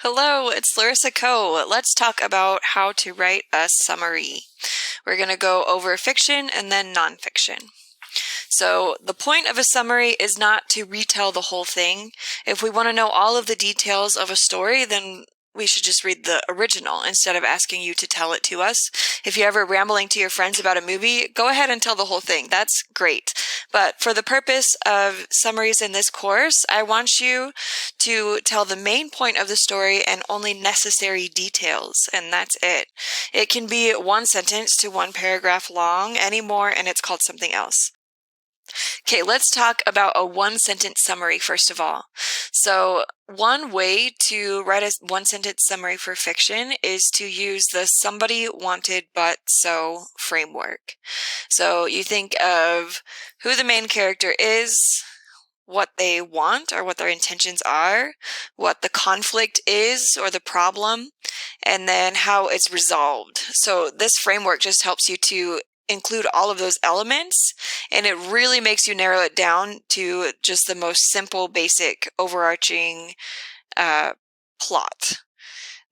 Hello, it's Larissa Coe. Let's talk about how to write a summary. We're going to go over fiction and then nonfiction. So the point of a summary is not to retell the whole thing. If we want to know all of the details of a story, then we should just read the original instead of asking you to tell it to us. If you're ever rambling to your friends about a movie, go ahead and tell the whole thing. That's great. But for the purpose of summaries in this course, I want you to tell the main point of the story and only necessary details, and that's it. It can be one sentence to one paragraph long, any more, and it's called something else. Okay, let's talk about a one-sentence summary first of all. So one way to write a one-sentence summary for fiction is to use the somebody wanted but so framework. So you think of who the main character is, what they want or what their intentions are, what the conflict is or the problem, and then how it's resolved. So this framework just helps you to include all of those elements, and it really makes you narrow it down to just the most simple, basic, overarching plot.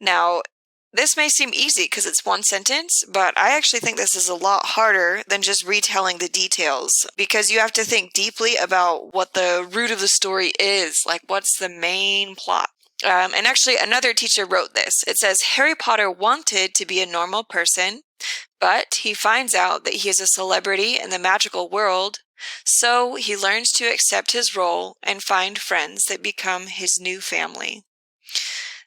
Now, this may seem easy because it's one sentence, but I actually think this is a lot harder than just retelling the details because you have to think deeply about what the root of the story is, like what's the main plot. And actually, another teacher wrote this. It says, Harry Potter wanted to be a normal person, but he finds out that he is a celebrity in the magical world, so he learns to accept his role and find friends that become his new family.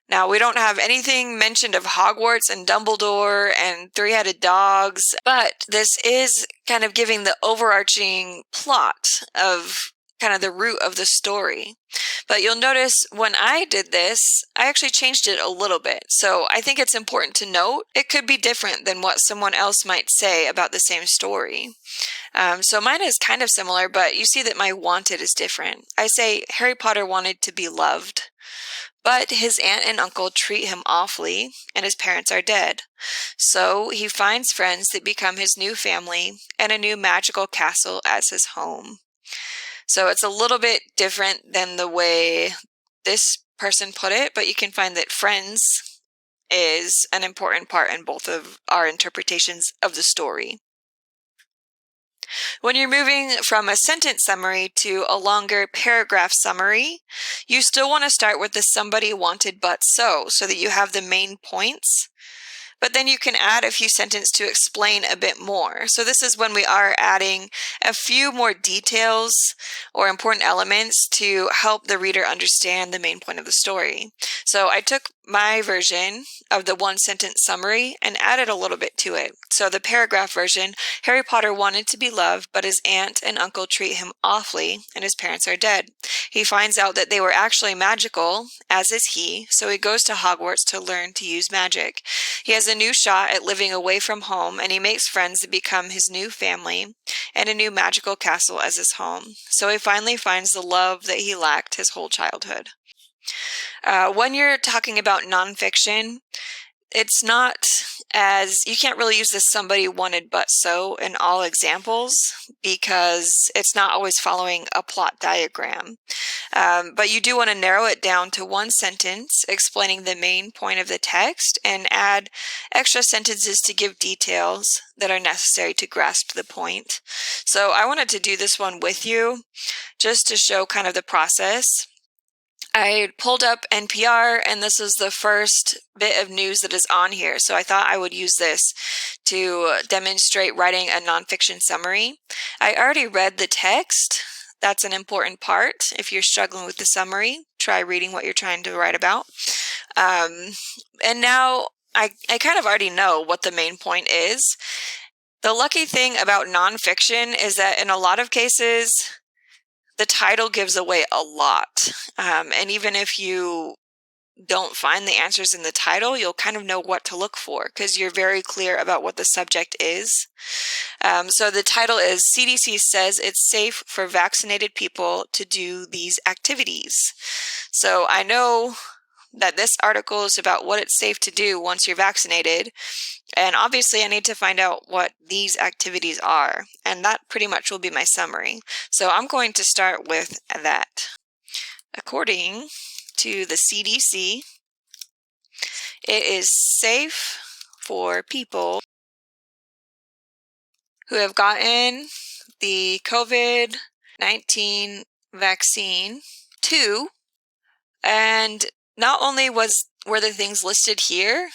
Now, we don't have anything mentioned of Hogwarts and Dumbledore and three-headed dogs, but this is kind of giving the overarching plot of kind of the root of the story. But you'll notice when I did this, I actually changed it a little bit. So I think it's important to note it could be different than what someone else might say about the same story. So mine is kind of similar, but you see that my wanted is different. I say Harry Potter wanted to be loved, but his aunt and uncle treat him awfully, and his parents are dead. So he finds friends that become his new family and a new magical castle as his home. So it's a little bit different than the way this person put it, but you can find that friends is an important part in both of our interpretations of the story. When you're moving from a sentence summary to a longer paragraph summary, you still want to start with the somebody wanted but so that you have the main points. But then you can add a few sentences to explain a bit more. So this is when we are adding a few more details or important elements to help the reader understand the main point of the story. So I took my version of the one sentence summary and added a little bit to it. So the paragraph version, Harry Potter wanted to be loved, but his aunt and uncle treat him awfully, and his parents are dead. He finds out that they were actually magical, as is he, so he goes to Hogwarts to learn to use magic. He has a new shot at living away from home, and he makes friends that become his new family and a new magical castle as his home. So he finally finds the love that he lacked his whole childhood. When you're talking about nonfiction, it's not as you can't really use this somebody wanted but so in all examples because it's not always following a plot diagram. But you do want to narrow it down to one sentence explaining the main point of the text and add extra sentences to give details that are necessary to grasp the point. So I wanted to do this one with you just to show kind of the process. I pulled up NPR, and this is the first bit of news that is on here, so I thought I would use this to demonstrate writing a nonfiction summary. I already read the text. That's an important part. If you're struggling with the summary, try reading what you're trying to write about. And now I kind of already know what the main point is. The lucky thing about nonfiction is that in a lot of cases, the title gives away a lot. And even if you don't find the answers in the title, you'll kind of know what to look for because you're very clear about what the subject is. So the title is CDC says it's safe for vaccinated people to do these activities. So I know that this article is about what it's safe to do once you're vaccinated. And obviously I need to find out what these activities are. And that pretty much will be my summary. So I'm going to start with that. According to the CDC, It is safe for people who have gotten the COVID-19 vaccine to, and not only were the things listed here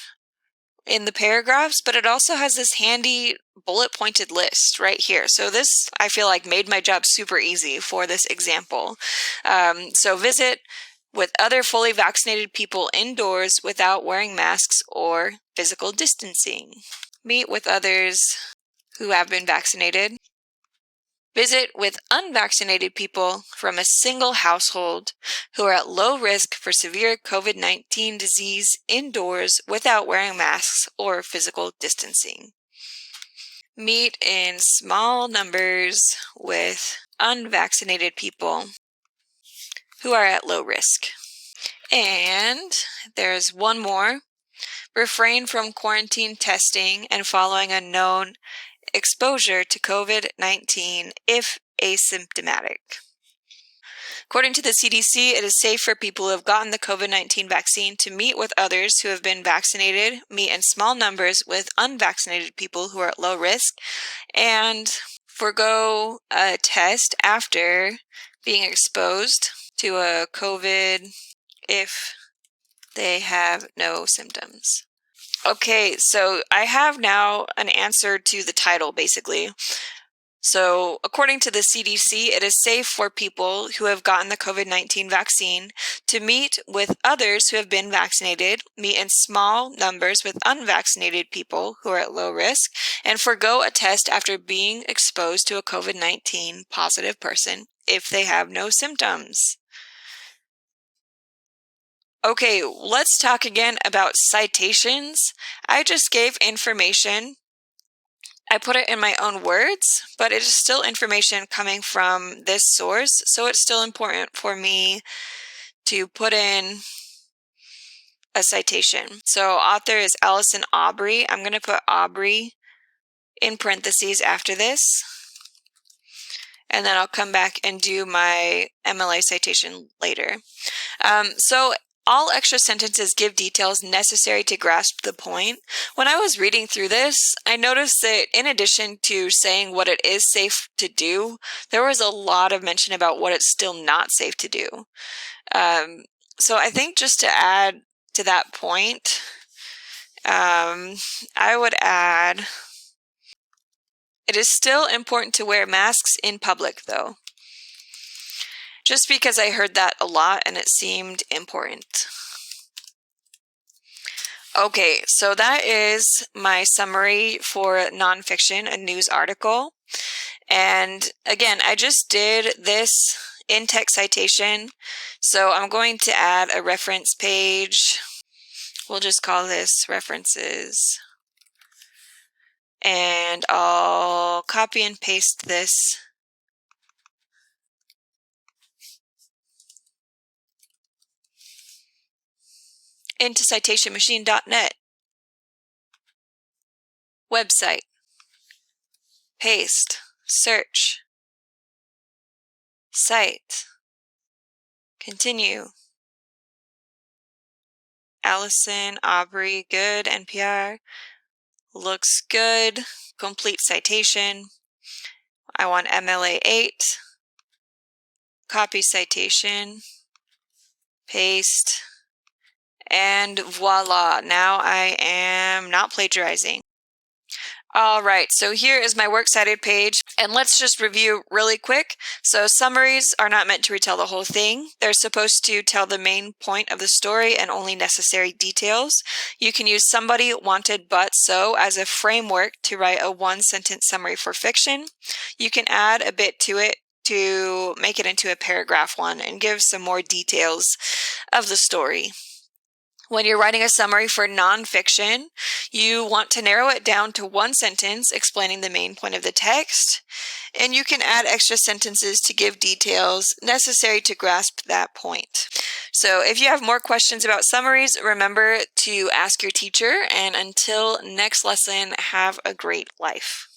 in the paragraphs, but it also has this handy bullet pointed list right here. So this, I feel like, made my job super easy for this example. So visit with other fully vaccinated people indoors without wearing masks or physical distancing. Meet with others who have been vaccinated. Visit with unvaccinated people from a single household who are at low risk for severe COVID-19 disease indoors without wearing masks or physical distancing. Meet in small numbers with unvaccinated people who are at low risk. And there's one more. Refrain from quarantine testing and following a known exposure to COVID-19 if asymptomatic. According to the CDC, it is safe for people who have gotten the COVID-19 vaccine to meet with others who have been vaccinated, meet in small numbers with unvaccinated people who are at low risk, and forego a test after being exposed to a COVID if they have no symptoms. Okay, so I have now an answer to the title, basically. So, according to the CDC, it is safe for people who have gotten the COVID-19 vaccine to meet with others who have been vaccinated, meet in small numbers with unvaccinated people who are at low risk, and forego a test after being exposed to a COVID-19 positive person if they have no symptoms. Okay, let's talk again about citations. I just gave information. I put it in my own words, but it is still information coming from this source, so it's still important for me to put in a citation. So author is Allison Aubrey. I'm going to put Aubrey in parentheses after this, and then I'll come back and do my MLA citation later. So all extra sentences give details necessary to grasp the point. When I was reading through this, I noticed that in addition to saying what it is safe to do, there was a lot of mention about what it's still not safe to do. So I think just to add to that point, I would add, it is still important to wear masks in public, though. Just because I heard that a lot and it seemed important. Okay, so that is my summary for Nonfiction, a news article. And again, I just did this in-text citation, so I'm going to add a reference page. We'll just call this references. And I'll copy and paste this into citationmachine.net website. Paste, search, cite, continue. Allison Aubrey, good, NPR, looks good, complete citation. I want MLA 8, copy citation, paste, and voila, now I am not plagiarizing. All right, so here is my works cited page, and let's just review really quick. So summaries are not meant to retell the whole thing. They're supposed to tell the main point of the story and only necessary details. You can use somebody, wanted, but, so as a framework to write a one-sentence summary for fiction. You can add a bit to it to make it into a paragraph one and give some more details of the story. When you're writing a summary for nonfiction, you want to narrow it down to one sentence explaining the main point of the text, and you can add extra sentences to give details necessary to grasp that point. So if you have more questions about summaries, remember to ask your teacher, and until next lesson, have a great life.